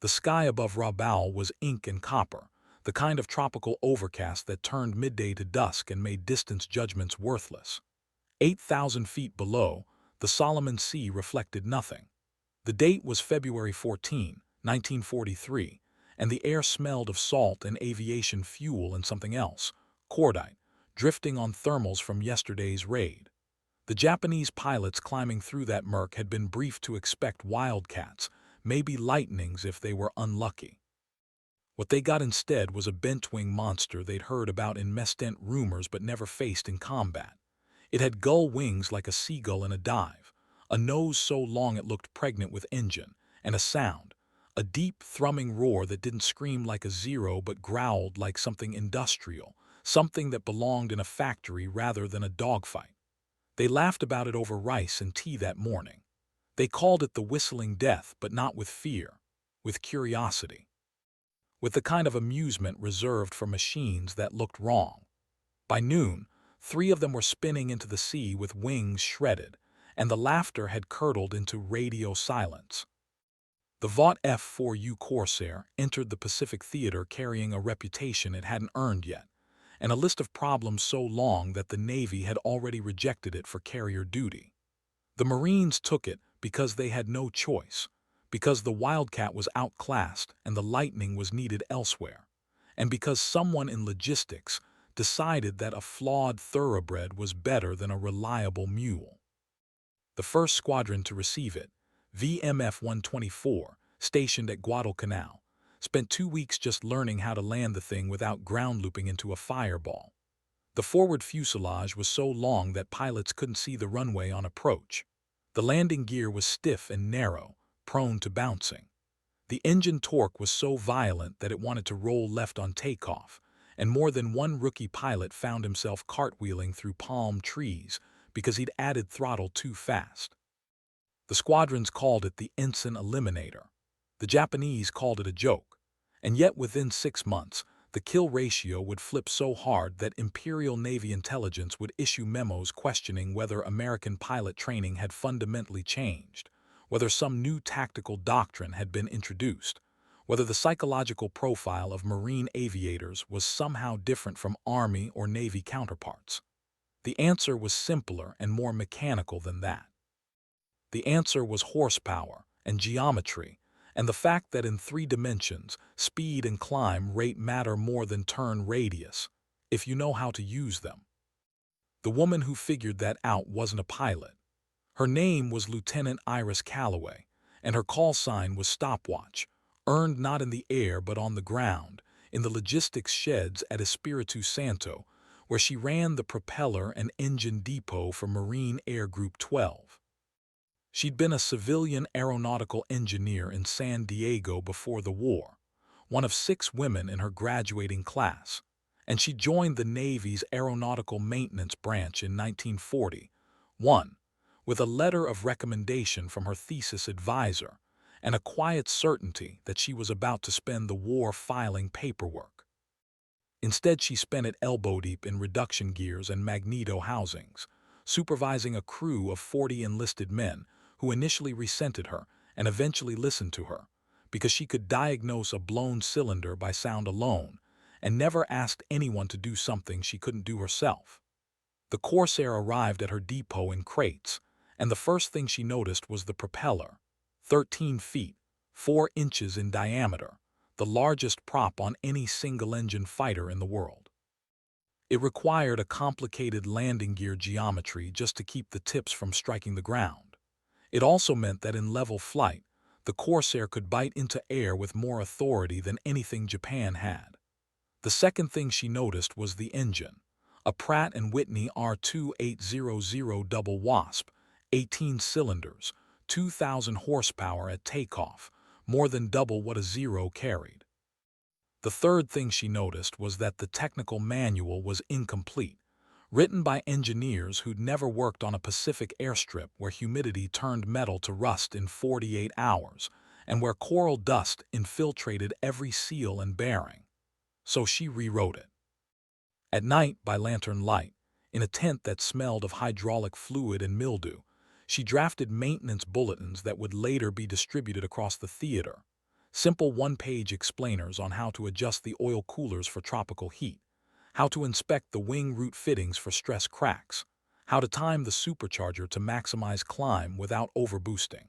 The sky above Rabaul was ink and copper, the kind of tropical overcast that turned midday to dusk and made distance judgments worthless. 8,000 feet below, the Solomon Sea reflected nothing. The date was February 14, 1943, and the air smelled of salt and aviation fuel and something else, cordite, drifting on thermals from yesterday's raid. The Japanese pilots climbing through that murk had been briefed to expect wildcats, maybe lightnings if they were unlucky. What they got instead was a bent-wing monster they'd heard about in mess-tent rumors but never faced in combat. It had gull wings like a seagull in a dive, a nose so long it looked pregnant with engine, and a sound, a deep, thrumming roar that didn't scream like a Zero but growled like something industrial, something that belonged in a factory rather than a dogfight. They laughed about it over rice and tea that morning. They called it the Whistling Death, but not with fear, with curiosity, with the kind of amusement reserved for machines that looked wrong. By noon, 3 of them were spinning into the sea with wings shredded, and the laughter had curdled into radio silence. The Vought F4U Corsair entered the Pacific Theater carrying a reputation it hadn't earned yet, and a list of problems so long that the Navy had already rejected it for carrier duty. The Marines took it because they had no choice, because the Wildcat was outclassed and the Lightning was needed elsewhere, and because someone in logistics decided that a flawed thoroughbred was better than a reliable mule. The first squadron to receive it, VMF 124, stationed at Guadalcanal, spent 2 weeks just learning how to land the thing without ground looping into a fireball. The forward fuselage was so long that pilots couldn't see the runway on approach. The landing gear was stiff and narrow, prone to bouncing. The engine torque was so violent that it wanted to roll left on takeoff, and more than one rookie pilot found himself cartwheeling through palm trees because he'd added throttle too fast. The squadrons called it the Ensign Eliminator. The Japanese called it a joke. And yet within 6 months, the kill ratio would flip so hard that Imperial Navy intelligence would issue memos questioning whether American pilot training had fundamentally changed, whether some new tactical doctrine had been introduced, whether the psychological profile of Marine aviators was somehow different from Army or Navy counterparts. The answer was simpler and more mechanical than that. The answer was horsepower and geometry, and the fact that in 3 dimensions, speed and climb rate matter more than turn radius, if you know how to use them. The woman who figured that out wasn't a pilot. Her name was Lieutenant Iris Calloway, and her call sign was Stopwatch, earned not in the air but on the ground, in the logistics sheds at Espiritu Santo, where she ran the propeller and engine depot for Marine Air Group 12. She'd been a civilian aeronautical engineer in San Diego before the war, one of 6 women in her graduating class, and she joined the Navy's Aeronautical Maintenance Branch in 1941, with a letter of recommendation from her thesis advisor and a quiet certainty that she was about to spend the war filing paperwork. Instead, she spent it elbow-deep in reduction gears and magneto housings, supervising a crew of 40 enlisted men who initially resented her and eventually listened to her, because she could diagnose a blown cylinder by sound alone and never asked anyone to do something she couldn't do herself. The Corsair arrived at her depot in crates, and the first thing she noticed was the propeller, 13 feet, 4 inches in diameter, the largest prop on any single-engine fighter in the world. It required a complicated landing gear geometry just to keep the tips from striking the ground. It also meant that in level flight, the Corsair could bite into air with more authority than anything Japan had. The second thing she noticed was the engine, a Pratt & Whitney R2800 double Wasp, 18 cylinders, 2,000 horsepower at takeoff, more than double what a Zero carried. The third thing she noticed was that the technical manual was incomplete, written by engineers who'd never worked on a Pacific airstrip where humidity turned metal to rust in 48 hours and where coral dust infiltrated every seal and bearing. So she rewrote it. At night, by lantern light, in a tent that smelled of hydraulic fluid and mildew, she drafted maintenance bulletins that would later be distributed across the theater, Simple one-page explainers on how to adjust the oil coolers for tropical heat, how to inspect the wing root fittings for stress cracks, how to time the supercharger to maximize climb without overboosting.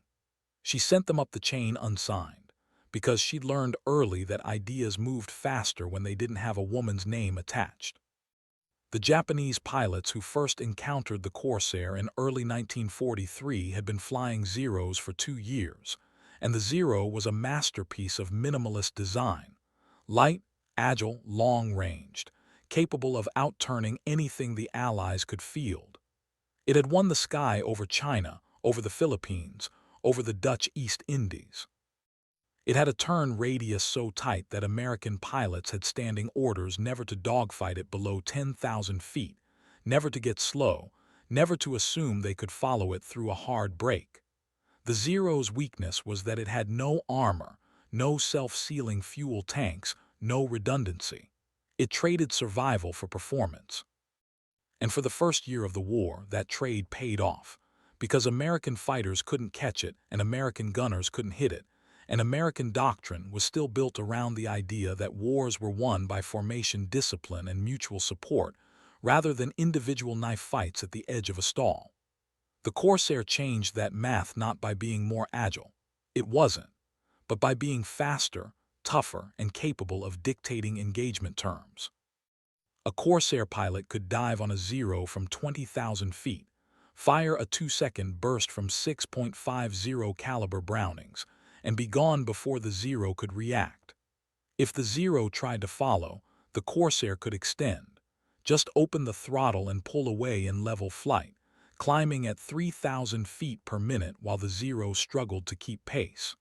She sent them up the chain unsigned, because she'd learned early that ideas moved faster when they didn't have a woman's name attached. The Japanese pilots who first encountered the Corsair in early 1943 had been flying Zeros for 2 years, and the Zero was a masterpiece of minimalist design. Light, agile, long-ranged, capable of outturning anything the Allies could field. It had won the sky over China, over the Philippines, over the Dutch East Indies. It had a turn radius so tight that American pilots had standing orders never to dogfight it below 10,000 feet, never to get slow, never to assume they could follow it through a hard break. The Zero's weakness was that it had no armor, no self-sealing fuel tanks, no redundancy. It traded survival for performance. And for the first year of the war, that trade paid off, because American fighters couldn't catch it and American gunners couldn't hit it, and American doctrine was still built around the idea that wars were won by formation discipline and mutual support, rather than individual knife fights at the edge of a stall. The Corsair changed that math not by being more agile. It wasn't, but by being faster, tougher, and capable of dictating engagement terms. A Corsair pilot could dive on a Zero from 20,000 feet, fire a 2-second burst from 6.50 caliber Brownings, and be gone before the Zero could react. If the Zero tried to follow, the Corsair could extend. Just open the throttle and pull away in level flight, climbing at 3,000 feet per minute while the Zero struggled to keep pace.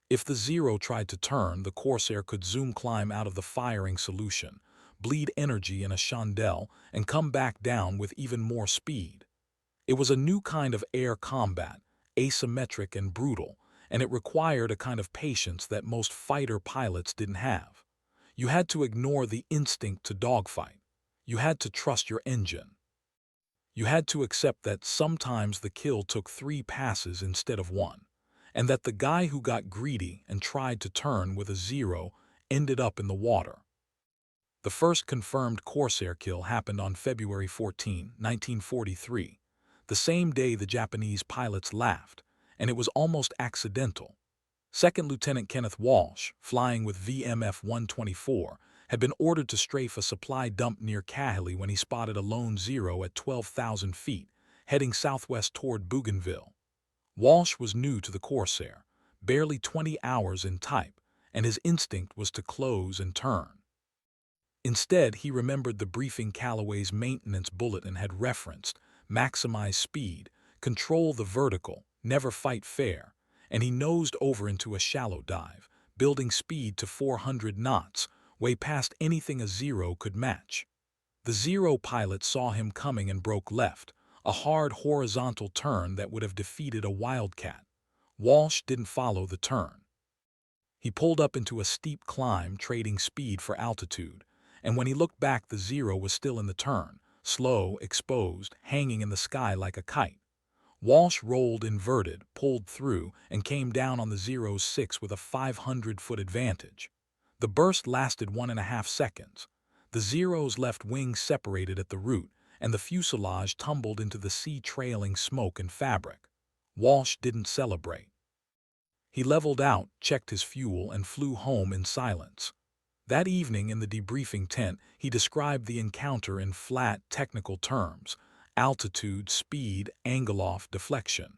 If the Zero tried to turn, the Corsair could zoom climb out of the firing solution, bleed energy in a chandelle, and come back down with even more speed. It was a new kind of air combat, asymmetric and brutal, and it required a kind of patience that most fighter pilots didn't have. You had to ignore the instinct to dogfight. You had to trust your engine. You had to accept that sometimes the kill took 3 passes instead of 1, and that the guy who got greedy and tried to turn with a Zero ended up in the water. The first confirmed Corsair kill happened on February 14, 1943, the same day the Japanese pilots laughed, and it was almost accidental. Second Lieutenant Kenneth Walsh, flying with VMF-124, had been ordered to strafe a supply dump near Kahili when he spotted a lone Zero at 12,000 feet, heading southwest toward Bougainville. Walsh was new to the Corsair, barely 20 hours in type, and his instinct was to close and turn. Instead, he remembered the briefing Callaway's maintenance bulletin had referenced: maximize speed, control the vertical, never fight fair, and he nosed over into a shallow dive, building speed to 400 knots, way past anything a Zero could match. The Zero pilot saw him coming and broke left, a hard horizontal turn that would have defeated a Wildcat. Walsh didn't follow the turn. He pulled up into a steep climb, trading speed for altitude, and when he looked back, the Zero was still in the turn, slow, exposed, hanging in the sky like a kite. Walsh rolled inverted, pulled through, and came down on the Zero's 6 with a 500-foot advantage. The burst lasted 1.5 seconds. The Zero's left wing separated at the root, and the fuselage tumbled into the sea, trailing smoke and fabric. Walsh didn't celebrate. He leveled out, checked his fuel, and flew home in silence. That evening in the debriefing tent, he described the encounter in flat, technical terms: altitude, speed, angle-off, deflection.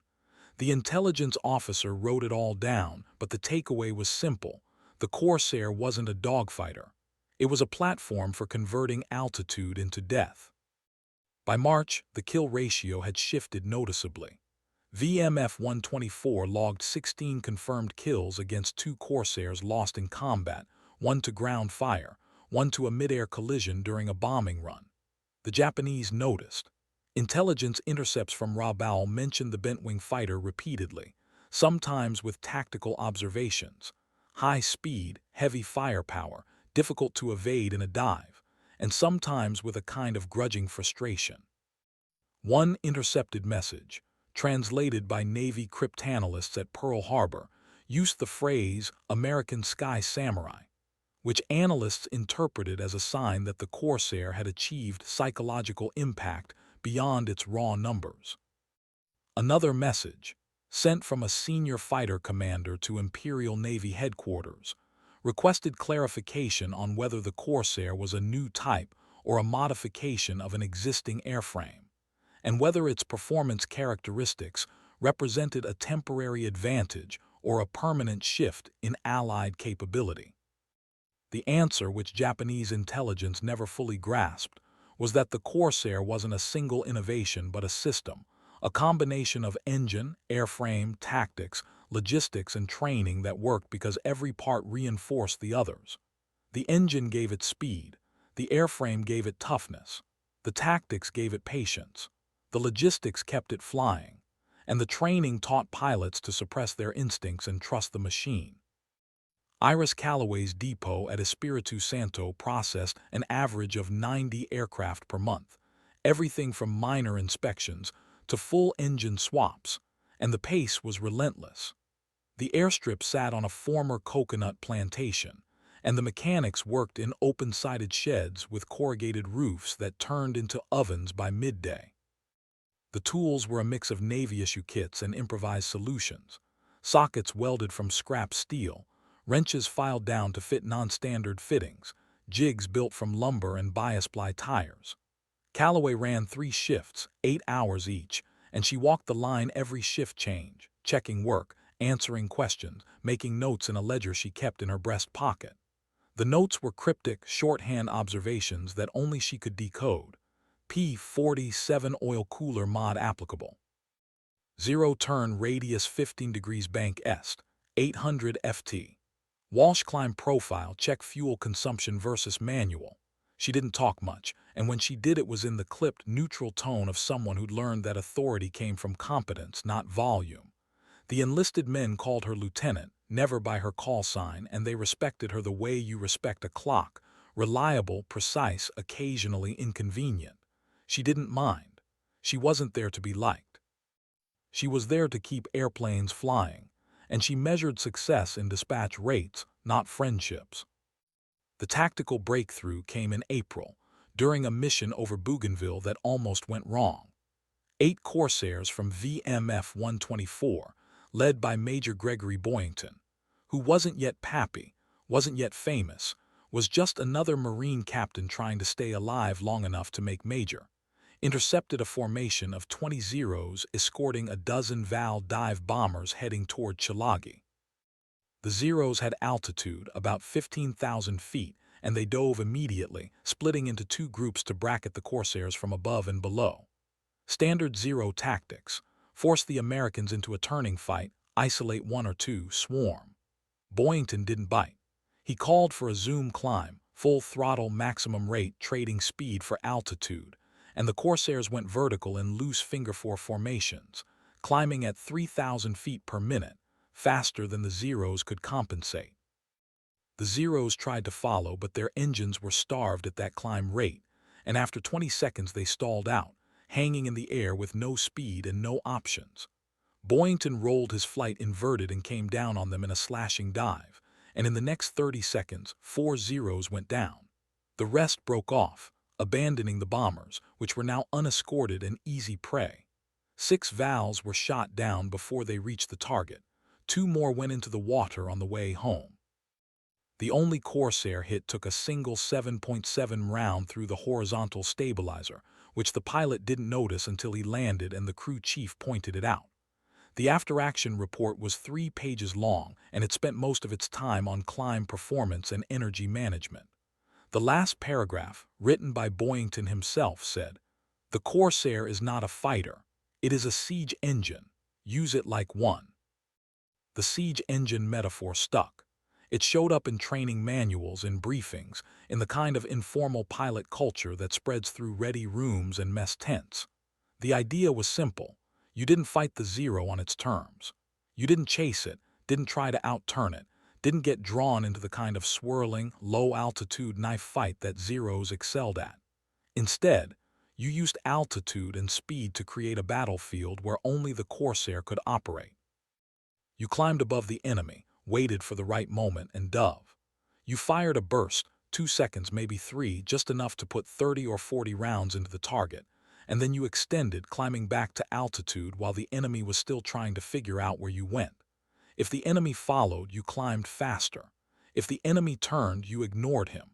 The intelligence officer wrote it all down, but the takeaway was simple. The Corsair wasn't a dogfighter. It was a platform for converting altitude into death. By March, the kill ratio had shifted noticeably. VMF-124 logged 16 confirmed kills against 2 Corsairs lost in combat, 1 to ground fire, 1 to a mid-air collision during a bombing run. The Japanese noticed. Intelligence intercepts from Rabaul mentioned the bent-wing fighter repeatedly, sometimes with tactical observations: high speed, heavy firepower, difficult to evade in a dive, and sometimes with a kind of grudging frustration. One intercepted message, translated by Navy cryptanalysts at Pearl Harbor, used the phrase American Sky Samurai, which analysts interpreted as a sign that the Corsair had achieved psychological impact beyond its raw numbers. Another message, sent from a senior fighter commander to Imperial Navy headquarters, requested clarification on whether the Corsair was a new type or a modification of an existing airframe, and whether its performance characteristics represented a temporary advantage or a permanent shift in Allied capability. The answer, which Japanese intelligence never fully grasped, was that the Corsair wasn't a single innovation but a system, a combination of engine, airframe, tactics, logistics, and training that worked because every part reinforced the others. The engine gave it speed, the airframe gave it toughness, the tactics gave it patience, the logistics kept it flying, and the training taught pilots to suppress their instincts and trust the machine. Iris Callaway's depot at Espiritu Santo processed an average of 90 aircraft per month, everything from minor inspections to full engine swaps, and the pace was relentless. The airstrip sat on a former coconut plantation, and the mechanics worked in open-sided sheds with corrugated roofs that turned into ovens by midday. The tools were a mix of Navy-issue kits and improvised solutions, sockets welded from scrap steel, wrenches filed down to fit non-standard fittings, jigs built from lumber and bias-ply tires. Callaway ran 3 shifts, 8 hours each, and she walked the line every shift change, checking work, answering questions, making notes in a ledger she kept in her breast pocket. The notes were cryptic, shorthand observations that only she could decode. P47 oil cooler mod applicable. 0 turn radius 15 degrees bank est, 800 ft. Walsh climb profile, check fuel consumption versus manual. She didn't talk much, and when she did it was in the clipped, neutral tone of someone who'd learned that authority came from competence, not volume. The enlisted men called her lieutenant, never by her call sign, and they respected her the way you respect a clock, reliable, precise, occasionally inconvenient. She didn't mind. She wasn't there to be liked. She was there to keep airplanes flying, and she measured success in dispatch rates, not friendships. The tactical breakthrough came in April, during a mission over Bougainville that almost went wrong. 8 Corsairs from VMF 124, led by Major Gregory Boyington, who wasn't yet pappy, wasn't yet famous, was just another Marine captain trying to stay alive long enough to make major, intercepted a formation of 20 Zeros escorting a dozen Val dive bombers heading toward Chilagi. The Zeros had altitude, about 15,000 feet, and they dove immediately, splitting into 2 groups to bracket the Corsairs from above and below. Standard Zero tactics: force the Americans into a turning fight, isolate 1 or 2, swarm. Boyington didn't bite. He called for a zoom climb, full throttle maximum rate trading speed for altitude, and the Corsairs went vertical in loose finger-4 formations, climbing at 3,000 feet per minute, faster than the Zeros could compensate. The Zeros tried to follow, but their engines were starved at that climb rate, and after 20 seconds they stalled out, hanging in the air with no speed and no options. Boyington rolled his flight inverted and came down on them in a slashing dive, and in the next 30 seconds, 4 Zeros went down. The rest broke off, abandoning the bombers, which were now unescorted and easy prey. 6 Vals were shot down before they reached the target. 2 more went into the water on the way home. The only Corsair hit took a single 7.7 round through the horizontal stabilizer, which the pilot didn't notice until he landed and the crew chief pointed it out. The after-action report was 3 pages long, and it spent most of its time on climb performance and energy management. The last paragraph, written by Boyington himself, said, "The Corsair is not a fighter. It is a siege engine. Use it like one." The siege engine metaphor stuck. It showed up in training manuals, in briefings, in the kind of informal pilot culture that spreads through ready rooms and mess tents. The idea was simple. You didn't fight the Zero on its terms. You didn't chase it, didn't try to outturn it, didn't get drawn into the kind of swirling, low-altitude knife fight that Zeros excelled at. Instead, you used altitude and speed to create a battlefield where only the Corsair could operate. You climbed above the enemy, waited for the right moment, and dove. You fired a burst, 2 seconds, maybe 3, just enough to put 30 or 40 rounds into the target, and then you extended, climbing back to altitude while the enemy was still trying to figure out where you went. If the enemy followed, you climbed faster. If the enemy turned, you ignored him.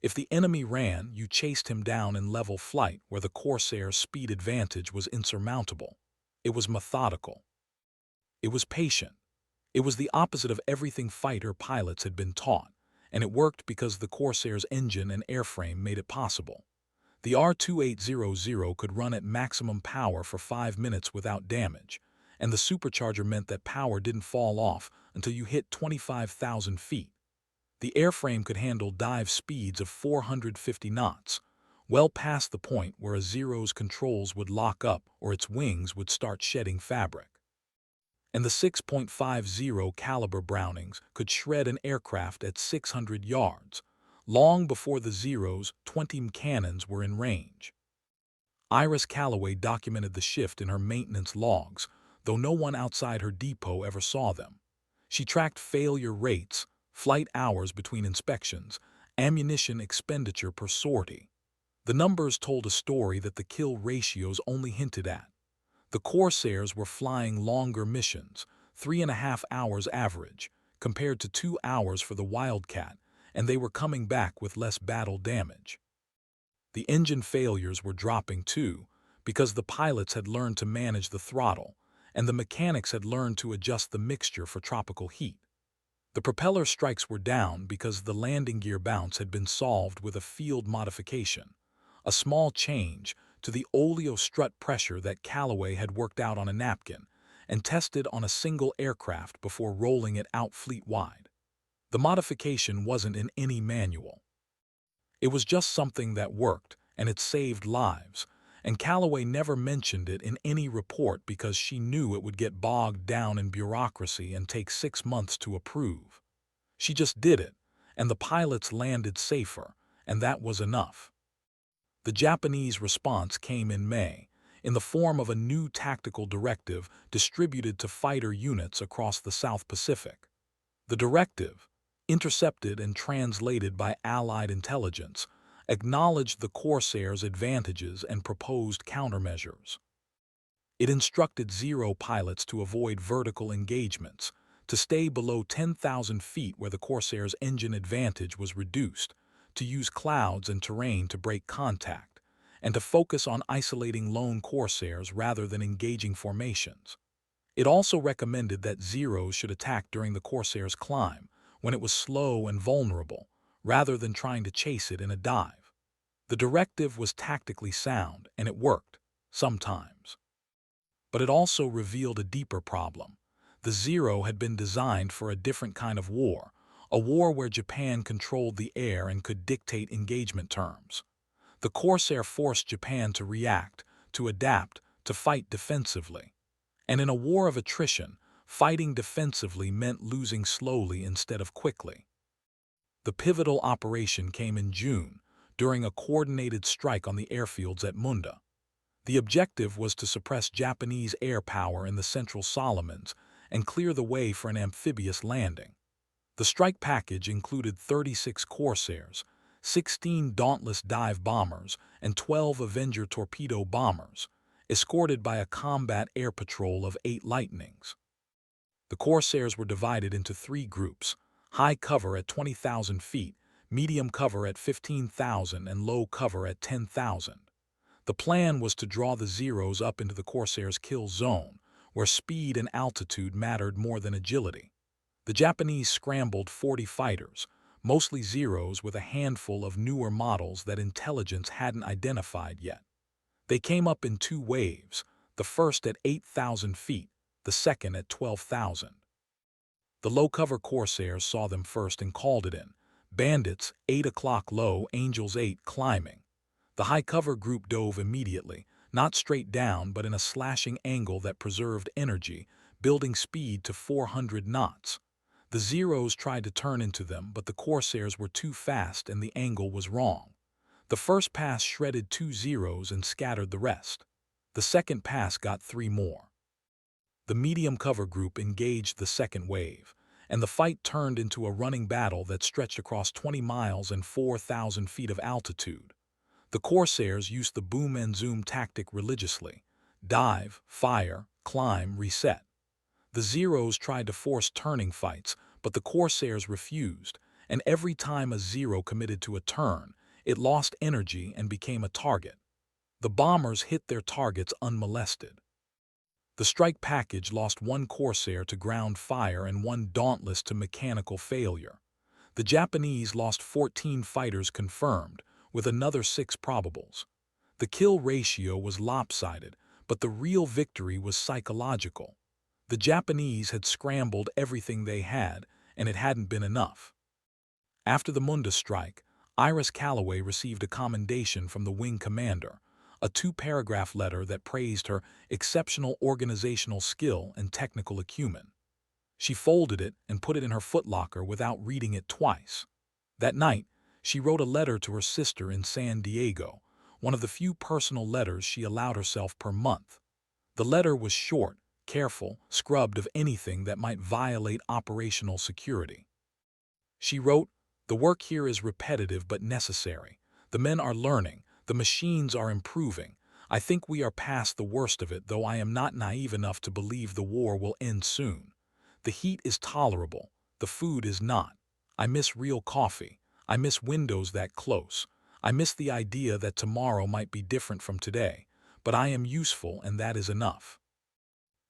If the enemy ran, you chased him down in level flight where the Corsair's speed advantage was insurmountable. It was methodical. It was patient. It was the opposite of everything fighter pilots had been taught, and it worked because the Corsair's engine and airframe made it possible. The R-2800 could run at maximum power for 5 minutes without damage, and the supercharger meant that power didn't fall off until you hit 25,000 feet. The airframe could handle dive speeds of 450 knots, well past the point where a Zero's controls would lock up or its wings would start shedding fabric. And the 6.50 caliber Brownings could shred an aircraft at 600 yards, long before the Zero's 20 cannons were in range. Iris Calloway documented the shift in her maintenance logs, though no one outside her depot ever saw them. She tracked failure rates, flight hours between inspections, ammunition expenditure per sortie. The numbers told a story that the kill ratios only hinted at. The Corsairs were flying longer missions, 3.5 hours average, compared to 2 hours for the Wildcat, and they were coming back with less battle damage. The engine failures were dropping too, because the pilots had learned to manage the throttle, and the mechanics had learned to adjust the mixture for tropical heat. The propeller strikes were down because the landing gear bounce had been solved with a field modification, a small change to the oleo strut pressure that Calloway had worked out on a napkin and tested on a single aircraft before rolling it out fleet-wide. The modification wasn't in any manual. It was just something that worked, and it saved lives, and Calloway never mentioned it in any report because she knew it would get bogged down in bureaucracy and take 6 months to approve. She just did it, and the pilots landed safer, and that was enough. The Japanese response came in May, in the form of a new tactical directive distributed to fighter units across the South Pacific. The directive, intercepted and translated by Allied intelligence, acknowledged the Corsair's advantages and proposed countermeasures. It instructed Zero pilots to avoid vertical engagements, to stay below 10,000 feet where the Corsair's engine advantage was reduced, to use clouds and terrain to break contact, and to focus on isolating lone Corsairs rather than engaging formations. It also recommended that Zeros should attack during the Corsair's climb, when it was slow and vulnerable, rather than trying to chase it in a dive. The directive was tactically sound, and it worked, sometimes. But it also revealed a deeper problem. The Zero had been designed for a different kind of war, a war where Japan controlled the air and could dictate engagement terms. The Corsair forced Japan to react, to adapt, to fight defensively. And in a war of attrition, fighting defensively meant losing slowly instead of quickly. The pivotal operation came in June, during a coordinated strike on the airfields at Munda. The objective was to suppress Japanese air power in the Central Solomons and clear the way for an amphibious landing. The strike package included 36 Corsairs, 16 Dauntless dive bombers, and 12 Avenger torpedo bombers, escorted by a combat air patrol of 8 Lightnings. The Corsairs were divided into 3 groups: high cover at 20,000 feet, medium cover at 15,000, and low cover at 10,000. The plan was to draw the Zeros up into the Corsair's kill zone, where speed and altitude mattered more than agility. The Japanese scrambled 40 fighters, mostly Zeros with a handful of newer models that intelligence hadn't identified yet. They came up in 2 waves, the first at 8,000 feet, the second at 12,000. The low-cover Corsairs saw them first and called it in. Bandits, 8 o'clock low, Angels 8 climbing. The high-cover group dove immediately, not straight down but in a slashing angle that preserved energy, building speed to 400 knots. The Zeros tried to turn into them, but the Corsairs were too fast and the angle was wrong. The first pass shredded 2 Zeros and scattered the rest. The second pass got 3 more. The medium cover group engaged the second wave, and the fight turned into a running battle that stretched across 20 miles and 4,000 feet of altitude. The Corsairs used the boom and zoom tactic religiously: dive, fire, climb, reset. The Zeros tried to force turning fights, but the Corsairs refused, and every time a Zero committed to a turn, it lost energy and became a target. The bombers hit their targets unmolested. The strike package lost one Corsair to ground fire and one Dauntless to mechanical failure. The Japanese lost 14 fighters confirmed, with another 6 probables. The kill ratio was lopsided, but the real victory was psychological. The Japanese had scrambled everything they had, and it hadn't been enough. After the Munda strike, Iris Calloway received a commendation from the wing commander, a 2-paragraph letter that praised her exceptional organizational skill and technical acumen. She folded it and put it in her footlocker without reading it twice. That night, she wrote a letter to her sister in San Diego, one of the few personal letters she allowed herself per month. The letter was short, careful, scrubbed of anything that might violate operational security. She wrote, "The work here is repetitive but necessary. The men are learning, the machines are improving. I think we are past the worst of it, though I am not naive enough to believe the war will end soon. The heat is tolerable, the food is not. I miss real coffee. I miss windows that close. I miss the idea that tomorrow might be different from today, but I am useful and that is enough."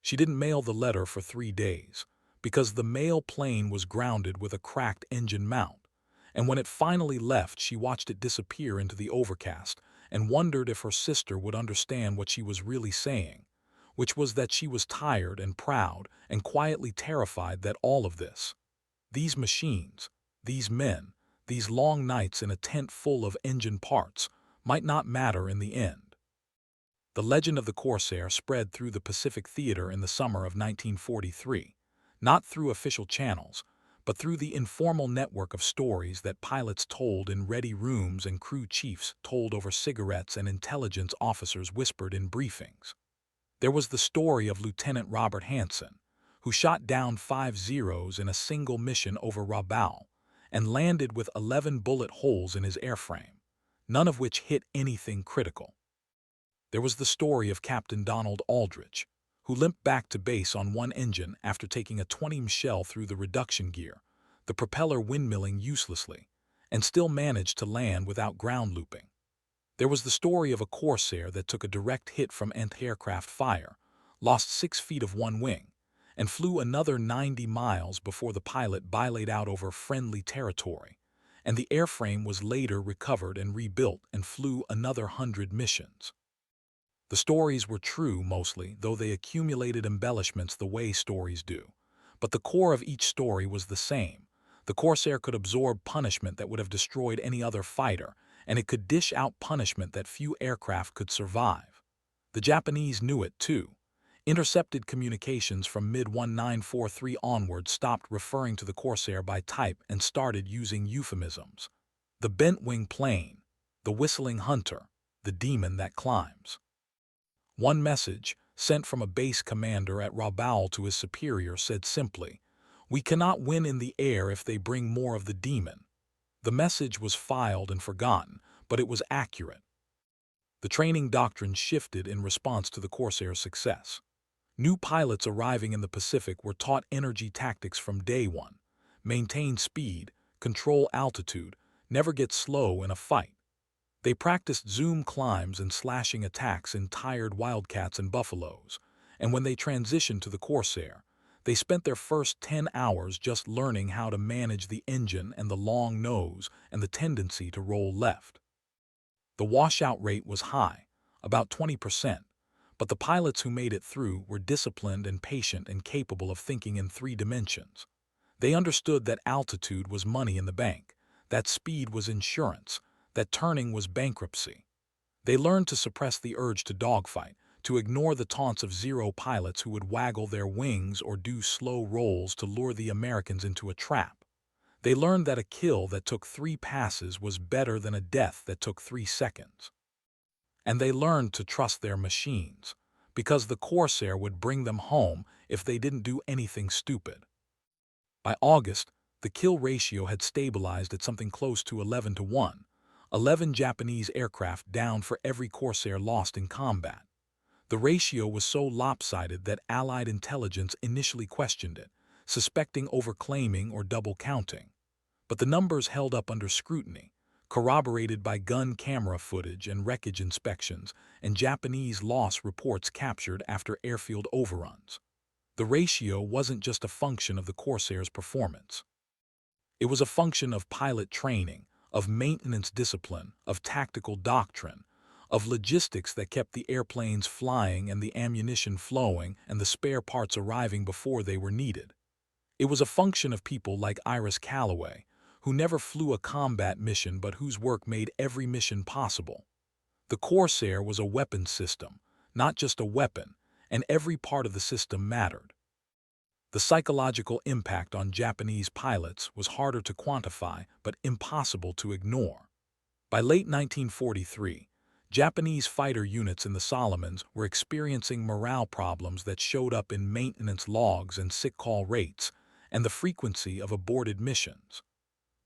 She didn't mail the letter for 3 days, because the mail plane was grounded with a cracked engine mount, and when it finally left she watched it disappear into the overcast and wondered if her sister would understand what she was really saying, which was that she was tired and proud and quietly terrified that all of this, these machines, these men, these long nights in a tent full of engine parts, might not matter in the end. The legend of the Corsair spread through the Pacific Theater in the summer of 1943, not through official channels, but through the informal network of stories that pilots told in ready rooms and crew chiefs told over cigarettes and intelligence officers whispered in briefings. There was the story of Lieutenant Robert Hansen, who shot down 5 Zeros in a single mission over Rabaul and landed with 11 bullet holes in his airframe, none of which hit anything critical. There was the story of Captain Donald Aldrich, who limped back to base on one engine after taking a 20 shell through the reduction gear, the propeller windmilling uselessly, and still managed to land without ground looping. There was the story of a Corsair that took a direct hit from anti-aircraft fire, lost 6 feet of one wing, and flew another 90 miles before the pilot bilayed out over friendly territory, and the airframe was later recovered and rebuilt and flew another 100 missions. The stories were true mostly, though they accumulated embellishments the way stories do. But the core of each story was the same. The Corsair could absorb punishment that would have destroyed any other fighter, and it could dish out punishment that few aircraft could survive. The Japanese knew it too. Intercepted communications from mid-1943 onward stopped referring to the Corsair by type and started using euphemisms. The bent-wing plane, the whistling hunter, the demon that climbs. One message, sent from a base commander at Rabaul to his superior, said simply, "We cannot win in the air if they bring more of the demon." The message was filed and forgotten, but it was accurate. The training doctrine shifted in response to the Corsair's success. New pilots arriving in the Pacific were taught energy tactics from day one: maintain speed, control altitude, never get slow in a fight. They practiced zoom climbs and slashing attacks in tired Wildcats and Buffaloes, and when they transitioned to the Corsair, they spent their first 10 hours just learning how to manage the engine and the long nose and the tendency to roll left. The washout rate was high, about 20%, but the pilots who made it through were disciplined and patient and capable of thinking in 3 dimensions. They understood that altitude was money in the bank, that speed was insurance, that turning was bankruptcy. They learned to suppress the urge to dogfight, to ignore the taunts of Zero pilots who would waggle their wings or do slow rolls to lure the Americans into a trap. They learned that a kill that took 3 passes was better than a death that took 3 seconds. And they learned to trust their machines, because the Corsair would bring them home if they didn't do anything stupid. By August, the kill ratio had stabilized at something close to 11 to 1, 11 Japanese aircraft down for every Corsair lost in combat. The ratio was so lopsided that Allied intelligence initially questioned it, suspecting overclaiming or double counting. But the numbers held up under scrutiny, corroborated by gun camera footage and wreckage inspections, and Japanese loss reports captured after airfield overruns. The ratio wasn't just a function of the Corsair's performance. It was a function of pilot training, of maintenance discipline, of tactical doctrine, of logistics that kept the airplanes flying and the ammunition flowing and the spare parts arriving before they were needed. It was a function of people like Iris Calloway, who never flew a combat mission but whose work made every mission possible. The Corsair was a weapons system, not just a weapon, and every part of the system mattered. The psychological impact on Japanese pilots was harder to quantify but impossible to ignore. By late 1943, Japanese fighter units in the Solomons were experiencing morale problems that showed up in maintenance logs and sick call rates, and the frequency of aborted missions.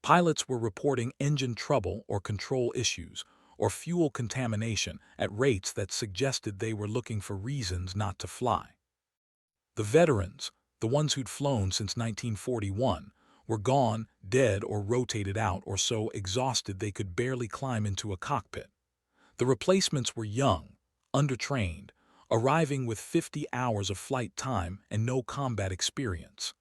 Pilots were reporting engine trouble or control issues, or fuel contamination at rates that suggested they were looking for reasons not to fly. The veterans, the ones who'd flown since 1941, were gone, dead, or rotated out or so exhausted they could barely climb into a cockpit. The replacements were young, undertrained, arriving with 50 hours of flight time and no combat experience.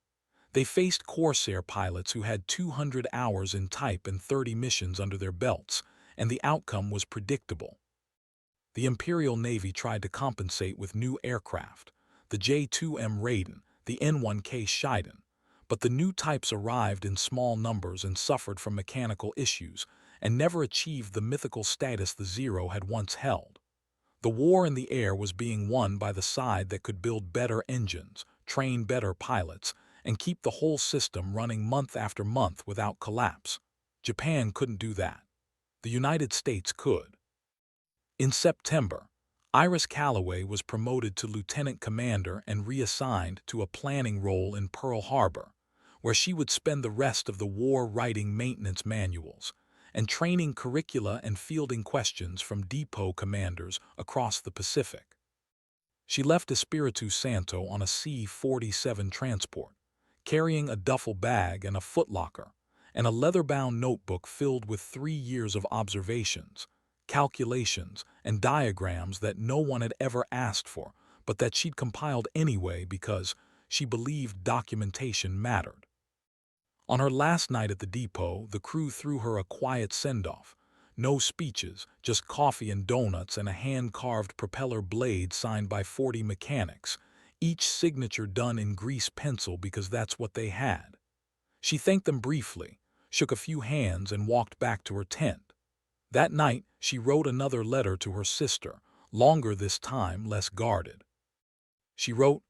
They faced Corsair pilots who had 200 hours in type and 30 missions under their belts, and the outcome was predictable. The Imperial Navy tried to compensate with new aircraft, the J-2M Raiden, the N-1K Shiden, but the new types arrived in small numbers and suffered from mechanical issues, and never achieved the mythical status the Zero had once held. The war in the air was being won by the side that could build better engines, train better pilots, and keep the whole system running month after month without collapse. Japan couldn't do that. The United States could. In September, Iris Calloway was promoted to lieutenant commander and reassigned to a planning role in Pearl Harbor, where she would spend the rest of the war writing maintenance manuals and training curricula and fielding questions from depot commanders across the Pacific. She left Espiritu Santo on a C-47 transport, carrying a duffel bag and a footlocker, and a leather-bound notebook filled with 3 years of observations, calculations, and diagrams that no one had ever asked for, but that she'd compiled anyway because she believed documentation mattered. On her last night at the depot, the crew threw her a quiet send-off. No speeches, just coffee and donuts and a hand-carved propeller blade signed by 40 mechanics, each signature done in grease pencil because that's what they had. She thanked them briefly, shook a few hands, and walked back to her tent. That night, she wrote another letter to her sister, longer this time, less guarded. She wrote,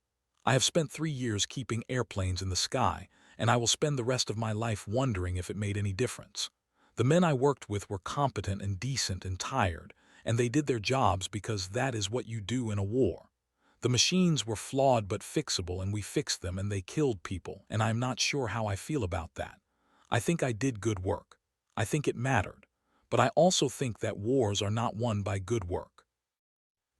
"I have spent 3 years keeping airplanes in the sky, and I will spend the rest of my life wondering if it made any difference. The men I worked with were competent and decent and tired, and they did their jobs because that is what you do in a war. The machines were flawed but fixable, and we fixed them, and they killed people, and I am not sure how I feel about that. I think I did good work. I think it mattered. But I also think that wars are not won by good work.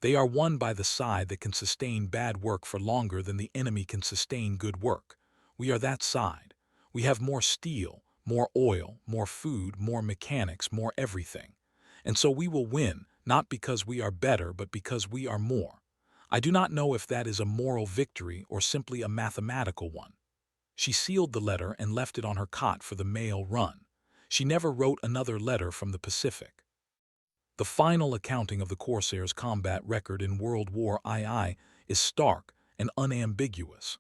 They are won by the side that can sustain bad work for longer than the enemy can sustain good work. We are that side. We have more steel, more oil, more food, more mechanics, more everything. And so we will win, not because we are better, but because we are more. I do not know if that is a moral victory or simply a mathematical one." She sealed the letter and left it on her cot for the mail run. She never wrote another letter from the Pacific. The final accounting of the Corsair's combat record in World War II is stark and unambiguous.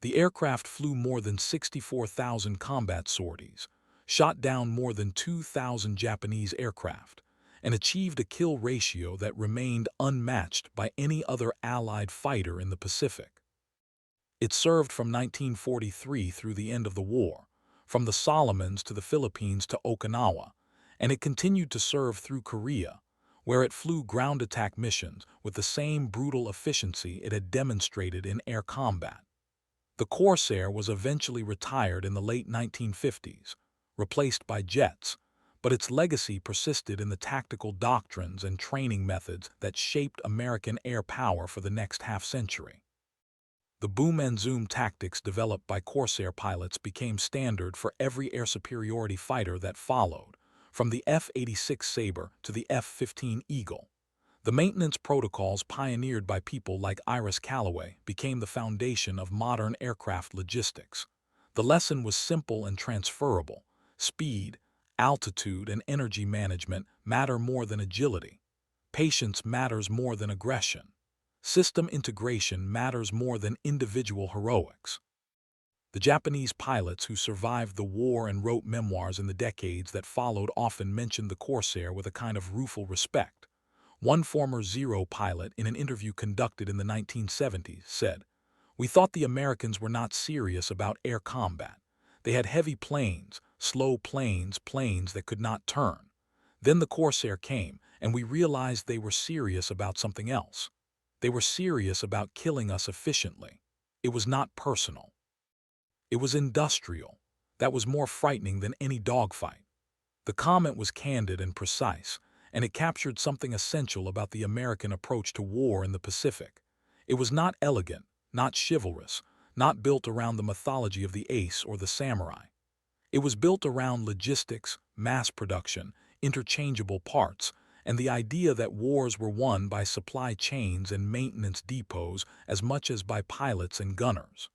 The aircraft flew more than 64,000 combat sorties, shot down more than 2,000 Japanese aircraft, and achieved a kill ratio that remained unmatched by any other Allied fighter in the Pacific. It served from 1943 through the end of the war, from the Solomons to the Philippines to Okinawa, and it continued to serve through Korea, where it flew ground attack missions with the same brutal efficiency it had demonstrated in air combat. The Corsair was eventually retired in the late 1950s, replaced by jets, but its legacy persisted in the tactical doctrines and training methods that shaped American air power for the next half-century. The boom and zoom tactics developed by Corsair pilots became standard for every air superiority fighter that followed, from the F-86 Sabre to the F-15 Eagle. The maintenance protocols pioneered by people like Iris Callaway became the foundation of modern aircraft logistics. The lesson was simple and transferable. Speed, altitude, and energy management matter more than agility. Patience matters more than aggression. System integration matters more than individual heroics. The Japanese pilots who survived the war and wrote memoirs in the decades that followed often mentioned the Corsair with a kind of rueful respect. One former Zero pilot, in an interview conducted in the 1970s, said, "We thought the Americans were not serious about air combat. They had heavy planes, slow planes, planes that could not turn. Then the Corsair came, and we realized they were serious about something else. They were serious about killing us efficiently. It was not personal. It was industrial. That was more frightening than any dogfight." The comment was candid and precise, and it captured something essential about the American approach to war in the Pacific. It was not elegant, not chivalrous, not built around the mythology of the ace or the samurai. It was built around logistics, mass production, interchangeable parts, and the idea that wars were won by supply chains and maintenance depots as much as by pilots and gunners.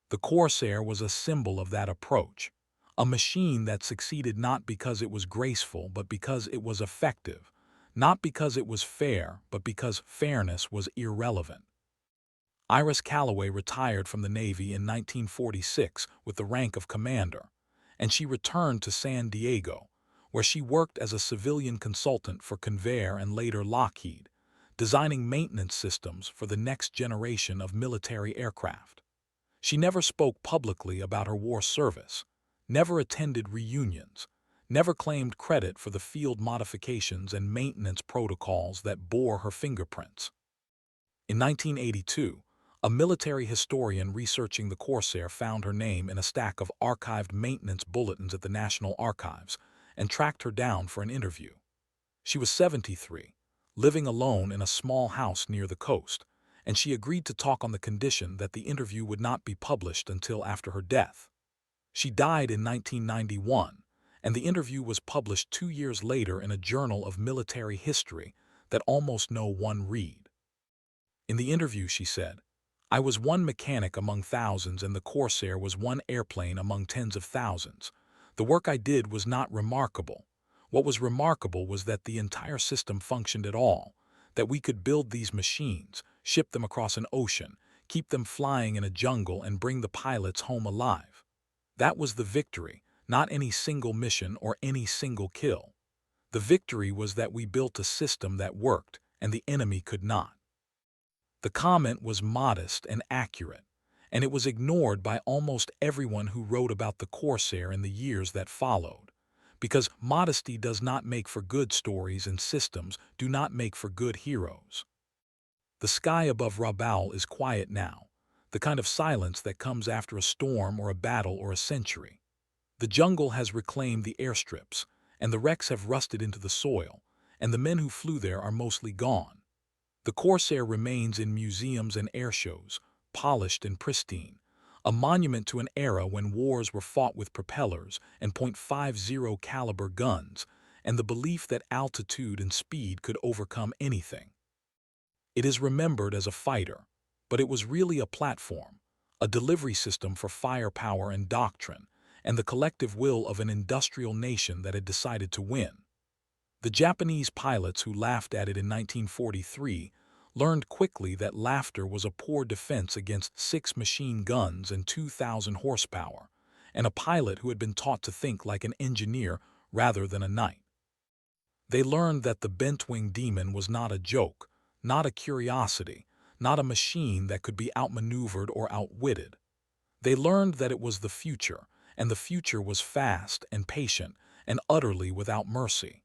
The Corsair was a symbol of that approach, a machine that succeeded not because it was graceful but because it was effective, not because it was fair but because fairness was irrelevant. Iris Callaway retired from the Navy in 1946 with the rank of commander, and she returned to San Diego, where she worked as a civilian consultant for Convair and later Lockheed, designing maintenance systems for the next generation of military aircraft. She never spoke publicly about her war service, never attended reunions, never claimed credit for the field modifications and maintenance protocols that bore her fingerprints. In 1982, a military historian researching the Corsair found her name in a stack of archived maintenance bulletins at the National Archives and tracked her down for an interview. She was 73, living alone in a small house near the coast, and she agreed to talk on the condition that the interview would not be published until after her death. She died in 1991, and the interview was published 2 years later in a journal of military history that almost no one read. In the interview, she said, "I was one mechanic among thousands, and the Corsair was one airplane among tens of thousands. The work I did was not remarkable. What was remarkable was that the entire system functioned at all, that we could build these machines, ship them across an ocean, keep them flying in a jungle, and bring the pilots home alive. That was the victory, not any single mission or any single kill. The victory was that we built a system that worked, and the enemy could not." The comment was modest and accurate, and it was ignored by almost everyone who wrote about the Corsair in the years that followed, because modesty does not make for good stories and systems do not make for good heroes. The sky above Rabaul is quiet now, the kind of silence that comes after a storm or a battle or a century. The jungle has reclaimed the airstrips, and the wrecks have rusted into the soil, and the men who flew there are mostly gone. The Corsair remains in museums and airshows, polished and pristine, a monument to an era when wars were fought with propellers and .50 caliber guns, and the belief that altitude and speed could overcome anything. It is remembered as a fighter, but it was really a platform, a delivery system for firepower and doctrine, and the collective will of an industrial nation that had decided to win. The Japanese pilots who laughed at it in 1943 learned quickly that laughter was a poor defense against 6 machine guns and 2,000 horsepower, and a pilot who had been taught to think like an engineer rather than a knight. They learned that the bent-wing demon was not a joke, not a curiosity, not a machine that could be outmaneuvered or outwitted. They learned that it was the future, and the future was fast and patient and utterly without mercy.